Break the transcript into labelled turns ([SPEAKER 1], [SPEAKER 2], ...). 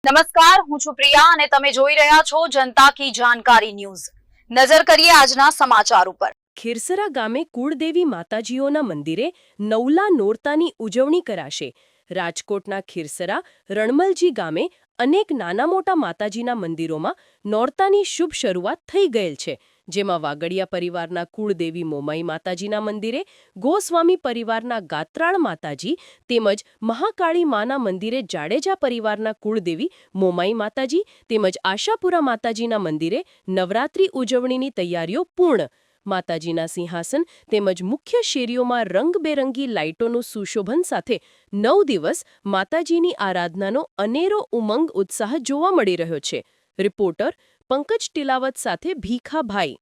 [SPEAKER 1] નમસ્કાર, હું છું પ્રિયા અને તમે જોઈ રહ્યા છો જનતા કી જાણકારી ન્યૂઝ। નજર કરીએ આજના સમાચાર ઉપર।
[SPEAKER 2] ખીરસરા ગામે કુળદેવી માતાજીઓના મંદિરે નવલા નોરતાની ઉજવણી કરાશે। રાજકોટના ખીરસરા રણમલજી ગામે અનેક નાના મોટા માતાજીના મંદિરોમાં નોરતાની શુભ શરૂઆત થઈ ગયેલ છે, જેમાં વાગડિયા પરિવારના કુળદેવી મોમાઈ માતાજીના મંદિરે, ગોસ્વામી પરિવારના ગાત્રાળ માતાજી તેમજ મહાકાળી માના મંદિરે જાડેજા પરિવારના કુળદેવી મોમાઈ માતાજી તેમજ આશાપુરા માતાજીના મંદિરે નવરાત્રી ઉજવણીની તૈયારીઓ પૂર્ણ। માતાજીના સિંહાસન તેમજ મુખ્ય શેરીઓમાં રંગબેરંગી લાઇટોનું સુશોભન સાથે 9 દિવસ માતાજીની આરાધનાનો અનેરો ઉમંગ ઉત્સાહ જોવા મળી રહ્યો છે। રિપોર્ટર પંકજ ટિલાવત સાથે ભીખાભાઈ।